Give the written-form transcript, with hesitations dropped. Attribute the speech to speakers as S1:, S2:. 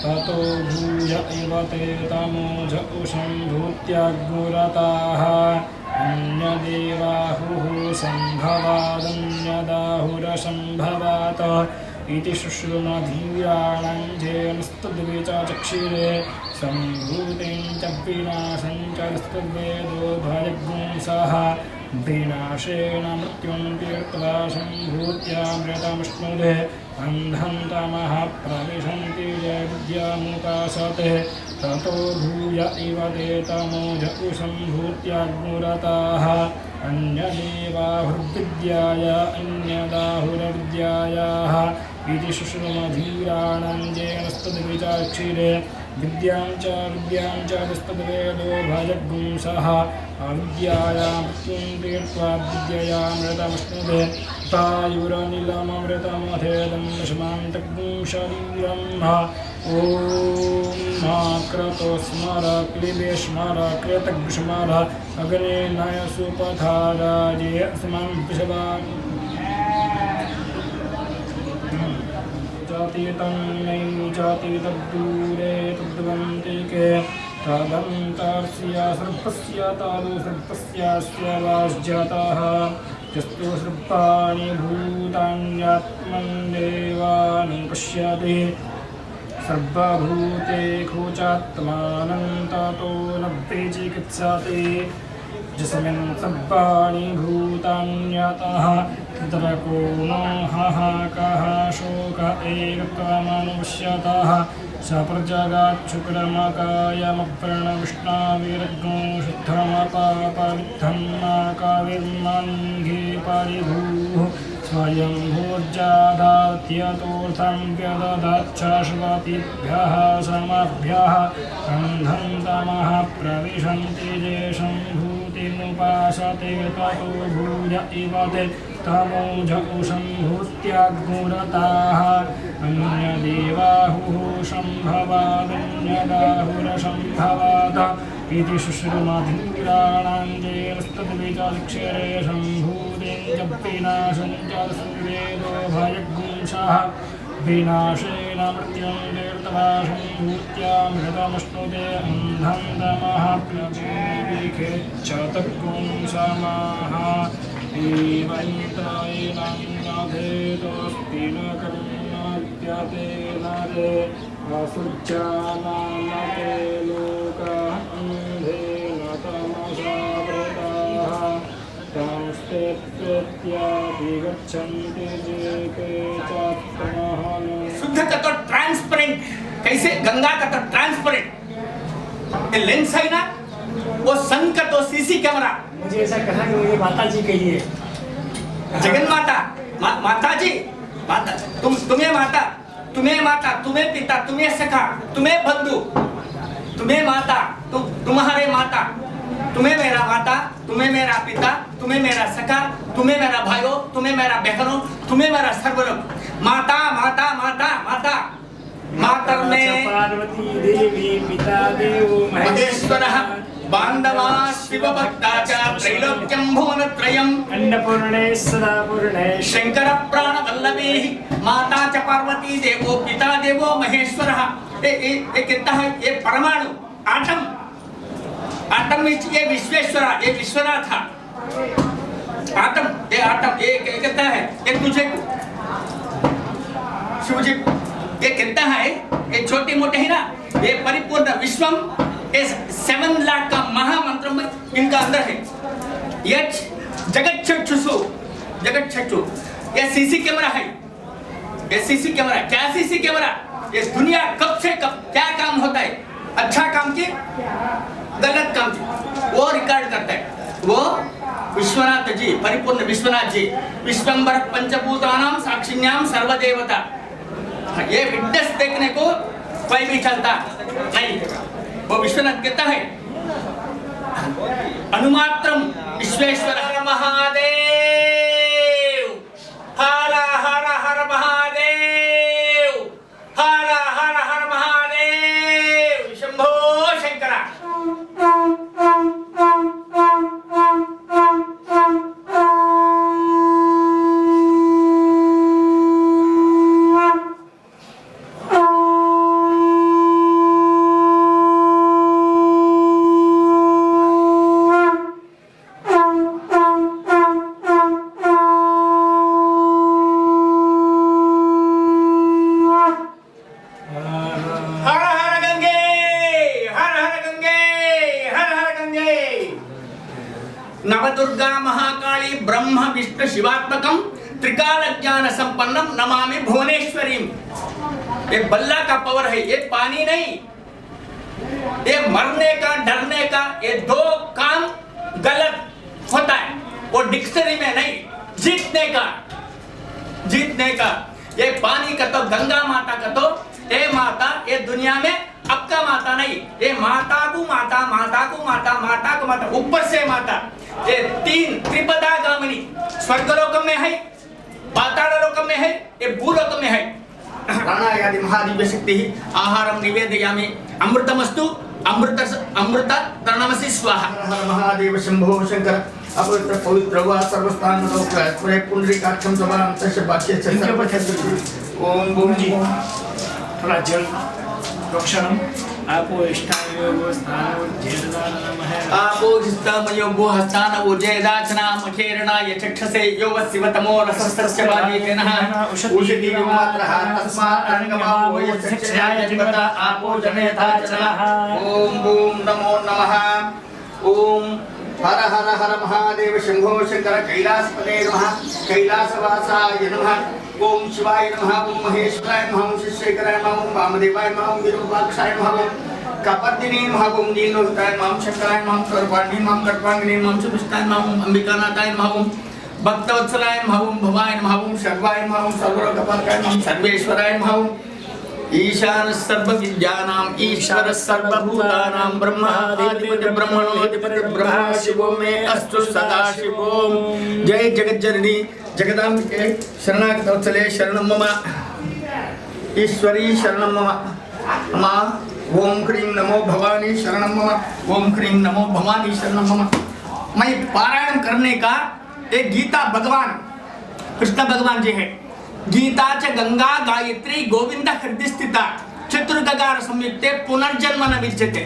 S1: ततो भूय इव ते तमोज उषम्भूत्याग्मुरताः अन्यदेवाहुः सम्भवादन्यदाहुरसम्भवात इति शुश्रुमधीराणां जेनस्तद्विचक्षिरे सम्भूतिं च विनाशं च स्तद्वेदो भयगुंसः विनाशेन मृत्युं तीर्त्वा सम्भूत्यामृतमश्नुते अन्धं तमः प्रविशन्ति ये विद्यामुपासते ततो भूय इव ते तमोज उषम्भूत्याग्मुरताः अन्यदेवाहुर्विद्याय अन्यदाहुरविद्यायाः इति शुश्रुमधीराणां जेनस्तद्विचक्षिरे विद्यां च तस्तद्वेदो भयगुंसः अविद्यायां मृत्युं तीर्त्वा विद्ययामृतमश्नुते तायुरनिलममृतमथेदं दशमान्तग्ं शरीरं ॐ मा क्रतो स्मर क्लिबे स्मर कृतग्स्मर अग्ने नय सुपथाराजे अस्मान् विषवान् जाति तन्मै जाति तद्दूरे तद्वन्तिके तदन्तर्स्य सर्पस्य तादु सर्पस्यास्य वाज्यतः यस्तु सर्पाणि भूतान्यात्मन्देवानि पश्यति सर्वभूतेषु चात्मानं ततो न विचिकित्सति यस्मिन् सर्वाणि भूतान्यतः तत्र को न हाहाकः शोक एकत्वमनुष्यतः स प्रजगाच्छुक्रमकायमप्रणविष्णाविरग्नो शुद्धमपापविद्धन्नाकाविर्मन्घे परिभूः स्वयं भोज्जादात्यतोऽर्थं व्यददाच्छाश्वतीभ्यः समभ्यः अन्धं तमः प्रविशन्ति ये सम्भूतिमुपासते ततो भूय इव ते तमोज उषम्भूत्याग्मुरताः अन्यदेवाहुः सम्भवादन्यदाहुरसम्भवात इति शुश्रुमधीराणां जेनस्तद्विचक्षिरे सम्भूतिं च विनाशं च स्तद्वेदो भयगुंसः विनाशेन मृत्युं तीर्त्वा सम्भूत्यामृतमश्नुते अन्धं तमः प्रचेदिखेच्छतगुंसमाः एवैतायेनं नभेदोऽस्ति न कर्मत्यतेन रे असुज्जानामते लोकाः अन्धेन तमसावृताः तांस्ते प्रत्याभिगच्छन्ति ये के चात्महनो
S2: शुद्ध का तो ट्रांसपेरेंट कैसे गंगा का तो ट्रांसपेरेंट लेंस है ना वो सन का तो सीसी कैमरा
S3: मुझे ऐसा कहा कि मुझे माता जी कहिए
S2: जगन माता माता जी माता तुम्हें माता तुम्हें पिता तुम्हें सखा तुम्हें बंधु तुम्हें माता तुम्हारे माता तुम्हें मेरा माता तुम्हें मेरा पिता तुम्हें मेरा सखा तुम्हें मेरा भाइयों तुम्हें मेरा बहनों तुम्हें मेरा सर्वलोक माता माता माता माता माता में
S3: पार्वती देवी पिता देवो
S2: महेश्वरः बांधवा शिवभक्ता च त्रैलोक्यं भुवनत्रयम्
S3: अन्नपूर्णे सदा पूर्णे
S2: शंकर प्राणवल्लभी माता च पार्वती देवो पिता देवो महेश्वरः ये कहता है ये परमाणु आटम ये विश्वेश्वरा ये विश्वरा था आटम ये कहता है ये तुझे शिवजी ये कहता है ये छोटे मोटे है ना ये परिपूर्ण विश्वम इस 7 लाख का महामंत्र में इनका अंदर है यच जगत चक्षु ये सीसी कैमरा है ये सीसी कैमरा क्या सीसी कैमरा ये दुनिया कब से कब क्या काम होता है अच्छा काम की गलत काम की वो रिकॉर्ड करता है वो विश्वनाथ जी परिपूर्ण विश्वनाथ जी विश्वंबर पंचभूतानां साक्षिण्यां सर्वदेवता ये विटनेस देखने को कोई भी चलता नहीं वो विश्वनाथ कहता है अनुमात्रम विश्वेश्वर हर महादेव हर हर हर महादेव हर हर हर महादेव शंभो शंकरा तस्मै ब्रह्म विष्णु शिवात्मकम त्रिकाल ज्ञान संपन्नम नमामि भुवनेश्वरीम। ये बल्ला का पावर है, ये पानी नहीं। ये मरने का डरने का ये दो काम गलत होता है, वो डिक्शनरी में नहीं। जीतने का ये पानी का तो गंगा माता का तो ये माता ये दुनिया में आपका माता नहीं, ये माता को माता, माता को माता, माता को माता, ऊपर से माता। ये तीन त्रिपदा गामिनी स्वर्गलोक में है, पाताल लोक में है, ये भूलोक में है। प्राणायादि महादिव्य शक्ति आहारम निवेदयामि अमृतमस्तु अमृत तरणमसि स्वाहा। हर महादेव शंभो शंकर अपवित्र पवित्र वा सर्वस्थान लोक पूरे पुंडरीकाक्षम सवाम तस्य वाक्य ओम
S3: गुरु जी थोड़ा जल प्रोक्षणम आपो इष्टायो स्थानो जेदान नमः।
S2: आपो इष्टामयो गो हस्तान वो जेदाचना मखेरणा यचक्षसे यो वसिवतमो रसस्तस्य वादीतेनः उषिति मात्रः तस्मात् अनगमा वो यचक्षयाय जीवता आपो जनयथा चलः। ओम बूम नमो नमः। ओम हर हर हर महादेव शंभो शंकर कैलासपते नमः कैलासवासाय नमः। ओम शिवाय नमः। ओम महेश्वराय नमः। ओम शिवशेखराय नमः। ओम वामदेवाय नमः। ओम विरूपाक्षाय नमः। ओम कपर्दिनी नमः। ओम दीनोत्तराय नमः। शंकराय नमः। सर्वाणि नमः। कट्वांगिनी नमः। सुविष्टाय नमः। ओम अंबिकानाथाय नमः। ओम भक्तवत्सलाय नमः। ओम भवाय नमः। ओम सर्वाय नमः। ओम सर्वलोकपालकाय नमः। सर्वेश्वराय नमः। ओम ईशान सर्वविद्यानां ईश्वर सर्वभूतानां ब्रह्माधिपति ब्रह्मणोधिपति ब्रह्म शिवो मे अस्तु सदा शिवो। जय जगज्जननी जगदांबिके शरणागत वत्सले शरणं मम ईश्वरी शरणं मम। मां ओम क्रीं नमो भवानी शरणं मम। ओम क्रीं नमो भवानी शरणं मम। मैं पारायण करने का एक गीता भगवान कृष्ण भगवान जी है। गीता च गंगा गायत्री गोविंद हृदय स्थिता चतुर्गगार संयुक्ते पुनर्जन्म न विद्यते।